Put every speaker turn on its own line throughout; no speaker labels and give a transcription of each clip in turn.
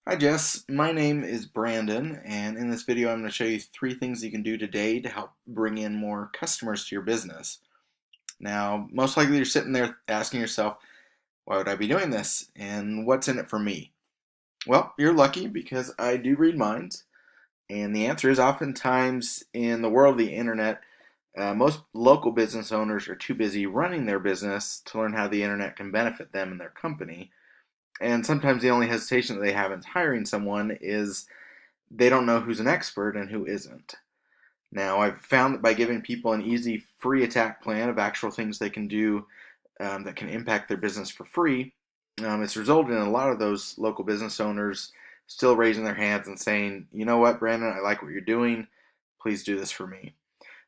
Hi Jess, my name is Brandon, and in this video I'm going to show you 3 things you can do today to help bring in more customers to your business. Now, most likely you're sitting there asking yourself, why would I be doing this, and what's in it for me? Well, you're lucky because I do read minds, and the answer is oftentimes in the world of the internet, most local business owners are too busy running their business to learn how the internet can benefit them and their company. And sometimes the only hesitation that they have in hiring someone is they don't know who's an expert and who isn't. Now, I've found that by giving people an easy, free attack plan of actual things they can do that can impact their business for free, it's resulted in a lot of those local business owners still raising their hands and saying, you know what, Brandon, I like what you're doing. Please do this for me.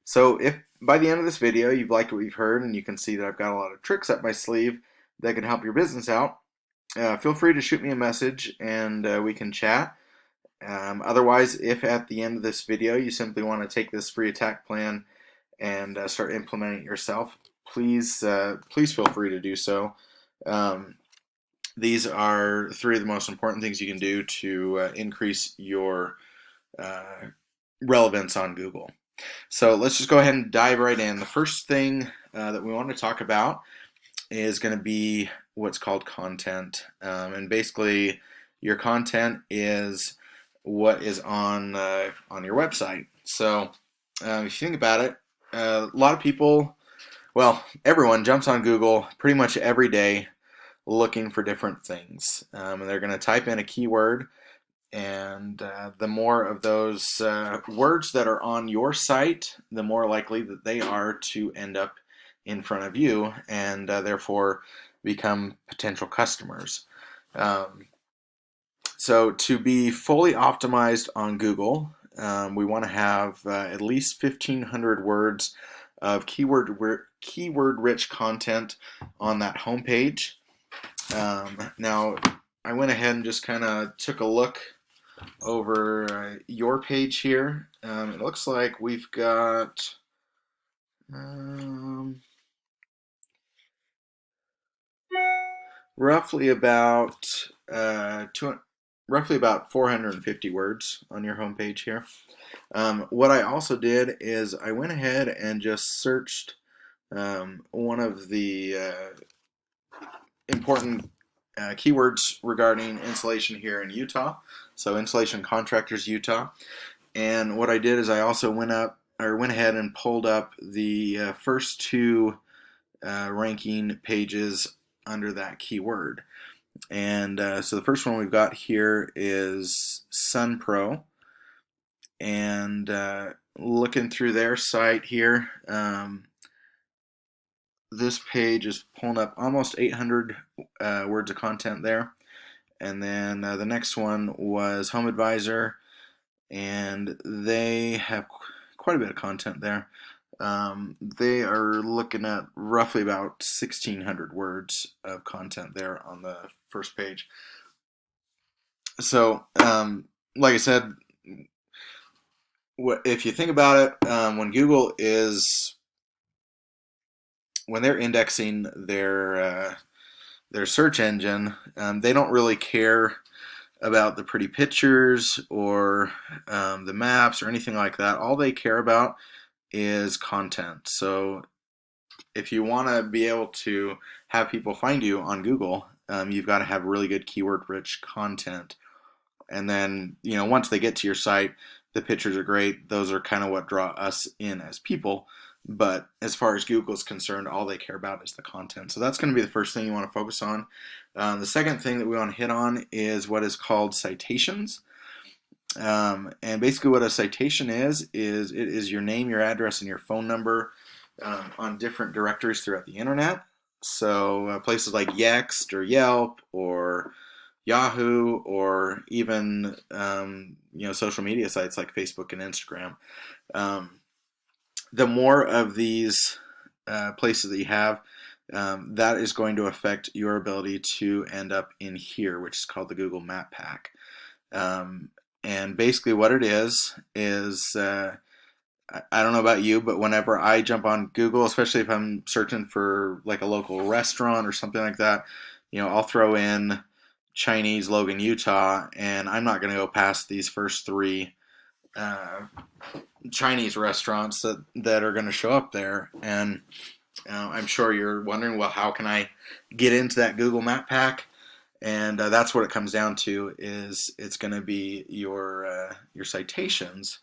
So, if by the end of this video you've liked what you've heard and you can see that I've got a lot of tricks up my sleeve that can help your business out, feel free to shoot me a message and we can chat. Otherwise, if at the end of this video you simply want to take this free attack plan and start implementing it yourself, please feel free to do so. Um, these are 3 of the most important things you can do to increase your uh, relevance on Google. So let's just go ahead and dive right in. The first thing that we want to talk about is going to be what's called content. And basically, your content is what is on your website. So if you think about it, a lot of people, well, everyone jumps on Google pretty much every day looking for different things, and they're going to type in a keyword. And the more of those words that are on your site, the more likely that they are to end up in front of you and therefore become potential customers. Um, so to be fully optimized on Google, we want to have at least 1,500 words of keyword rich content on that homepage. Now, I went ahead and just kind of took a look over your page here. It looks like we've got um, roughly about roughly about 450 words on your homepage here. What I also did is I went ahead and just searched one of the important keywords regarding insulation here in Utah. So insulation contractors, Utah. And what I did is I also went ahead and pulled up the first 2 ranking pages under that keyword. And so the first one we've got here is Sun Pro. And looking through their site here, this page is pulling up almost 800 words of content there. And then the next one was Home Advisor, and they have quite a bit of content there. They are looking at roughly about 1,600 words of content there on the first page. So, like I said, if you think about it, when they're indexing their search engine, they don't really care about the pretty pictures or the maps or anything like that. All they care about is content. So if you want to be able to have people find you on Google, you've got to have really good keyword-rich content. And then, once they get to your site, the pictures are great. Those are kind of what draw us in as people. But as far as Google's concerned, all they care about is the content. So that's going to be the first thing you want to focus on. The second thing that we want to hit on is what is called citations. And basically what a citation is it is your name, your address, and your phone number on different directories throughout the internet. So places like Yext or Yelp or Yahoo, or even social media sites like Facebook and Instagram. The more of these places that you have, that is going to affect your ability to end up in here, which is called the Google Map Pack. And basically what it is I don't know about you, but whenever I jump on Google, especially if I'm searching for like a local restaurant or something like that, I'll throw in Chinese Logan, Utah, and I'm not going to go past these first three uh, Chinese restaurants that are going to show up there. And I'm sure you're wondering, well, how can I get into that Google Map pack? And that's what it comes down to. Is it's going to be your citations.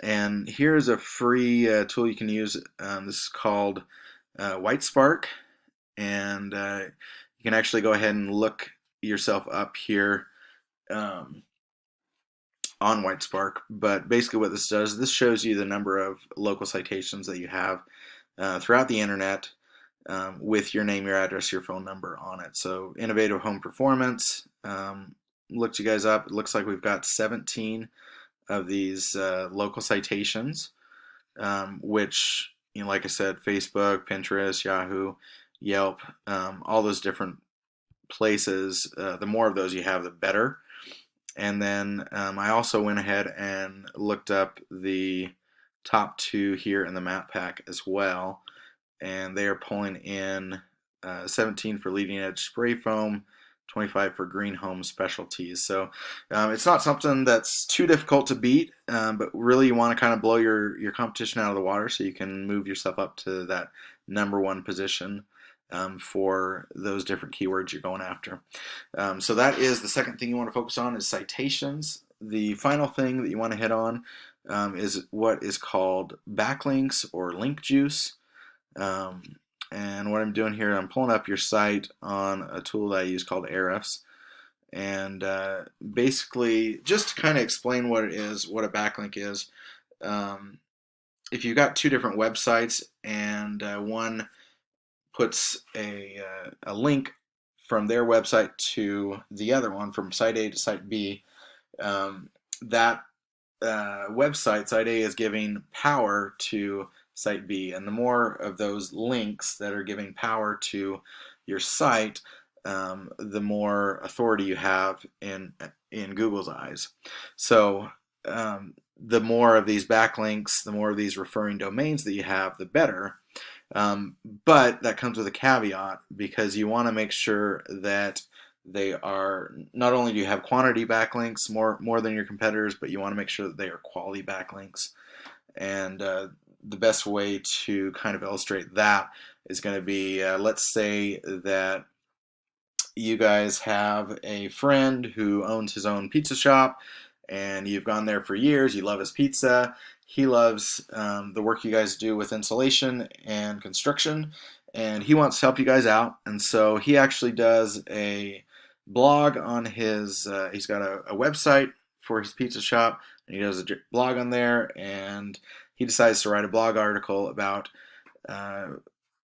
And here's a free tool you can use. This is called Whitespark, and you can actually go ahead and look yourself up here um, on Whitespark. But basically, what this does, this shows you the number of local citations that you have throughout the internet with your name, your address, your phone number on it. So, Innovative Home Performance. Looked you guys up. It looks like we've got 17 of these local citations, which, you know, like I said, Facebook, Pinterest, Yahoo, Yelp, all those different places. The more of those you have, the better. And then I also went ahead and looked up the top two here in the map pack as well, and they are pulling in 17 for leading edge spray foam, 25 for green home specialties. So it's not something that's too difficult to beat, but really you want to kind of blow your competition out of the water so you can move yourself up to that number one position for those different keywords you're going after. So that is the second thing you want to focus on is citations. The final thing that you want to hit on is what is called backlinks or link juice. And what I'm doing here, I'm pulling up your site on a tool that I use called Ahrefs. And basically, just to kind of explain what it is, what a backlink is, if you've got two different websites and one puts a link from their website to the other one, from site A to site B, that website, site A, is giving power to site B, and the more of those links that are giving power to your site, the more authority you have in Google's eyes. So the more of these backlinks, the more of these referring domains that you have, the better. But that comes with a caveat, because you want to make sure that they are, not only do you have quantity backlinks more than your competitors, but you want to make sure that they are quality backlinks. And the best way to kind of illustrate that is going to be, let's say that you guys have a friend who owns his own pizza shop, and you've gone there for years. You love his pizza. He loves the work you guys do with insulation and construction, and he wants to help you guys out. And so he actually does a blog on his, he's got a website for his pizza shop, and he does a blog on there, and he decides to write a blog article about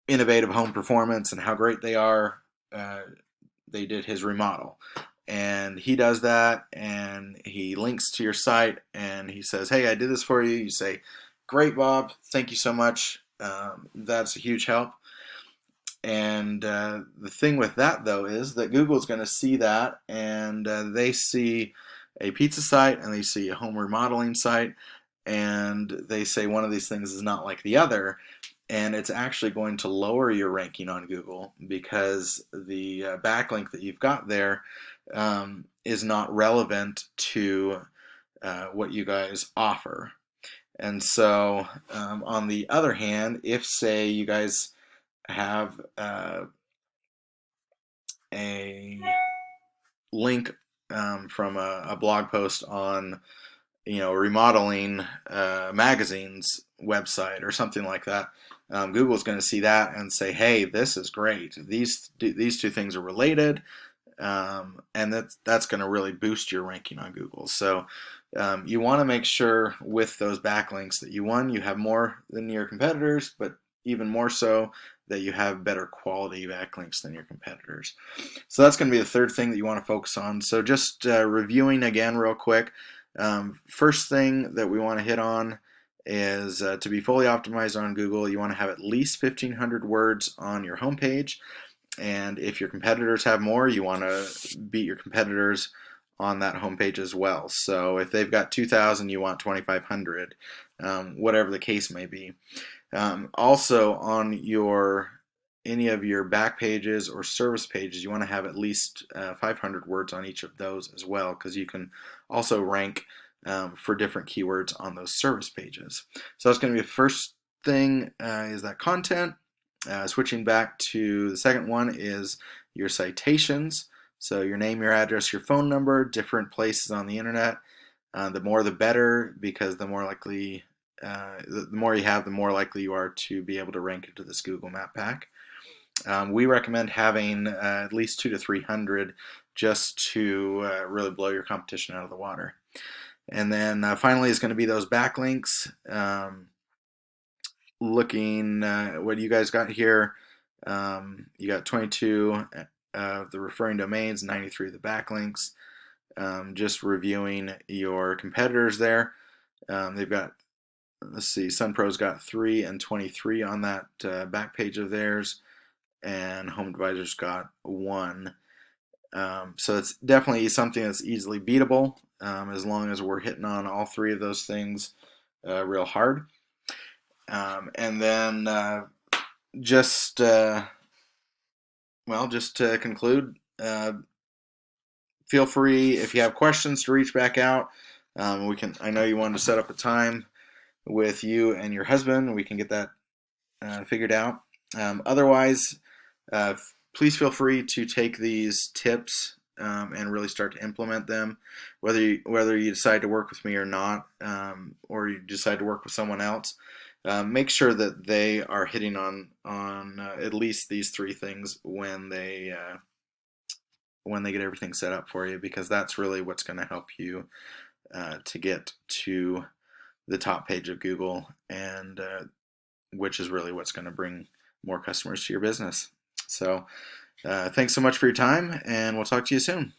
innovative home performance and how great they are. They did his remodel, and he does that, and he links to your site, and he says, hey, I did this for you. You say, great, Bob, thank you so much. That's a huge help. And the thing with that, though, is that Google's going to see that, and they see a pizza site and they see a home remodeling site, and they say one of these things is not like the other, and it's actually going to lower your ranking on Google, because the backlink that you've got there is not relevant to what you guys offer. And so on the other hand, if, say, you guys have a link from a blog post on, you know, remodeling magazine's website or something like that, Google's going to see that and say, hey, this is great. These two things are related, and that's going to really boost your ranking on Google. So you want to make sure with those backlinks that you have more than your competitors, but even more so that you have better quality backlinks than your competitors. So that's going to be the third thing that you want to focus on. So just reviewing again real quick. First thing that we want to hit on is to be fully optimized on Google, you want to have at least 1,500 words on your homepage. And if your competitors have more, you want to beat your competitors on that homepage as well. So if they've got 2,000, you want 2,500, whatever the case may be. Also on your any of your back pages or service pages, you want to have at least 500 words on each of those as well, because you can also rank for different keywords on those service pages. So that's going to be the first thing, is that content. Switching back to the second one is your citations. So your name, your address, your phone number, different places on the internet. The more the better, because the more likely, the more you have, the more likely you are to be able to rank into this Google Map Pack. We recommend having at least 200 to 300 just to really blow your competition out of the water. And then finally is going to be those backlinks. Looking what you guys got here, you got 22 of the referring domains, 93 of the backlinks. Just reviewing your competitors there. They've got, let's see, SunPro's got 3 and 23 on that back page of theirs, and Home Advisor's got 1. So it's definitely something that's easily beatable, as long as we're hitting on all 3 of those things real hard. And then just to conclude, feel free, if you have questions, to reach back out. I know you wanted to set up a time with you and your husband. We can get that figured out. Otherwise, please feel free to take these tips and really start to implement them. Whether you decide to work with me or not, or you decide to work with someone else, make sure that they are hitting on at least these 3 things when they get everything set up for you, because that's really what's going to help you to get to the top page of Google, and which is really what's going to bring more customers to your business. So thanks so much for your time, and we'll talk to you soon.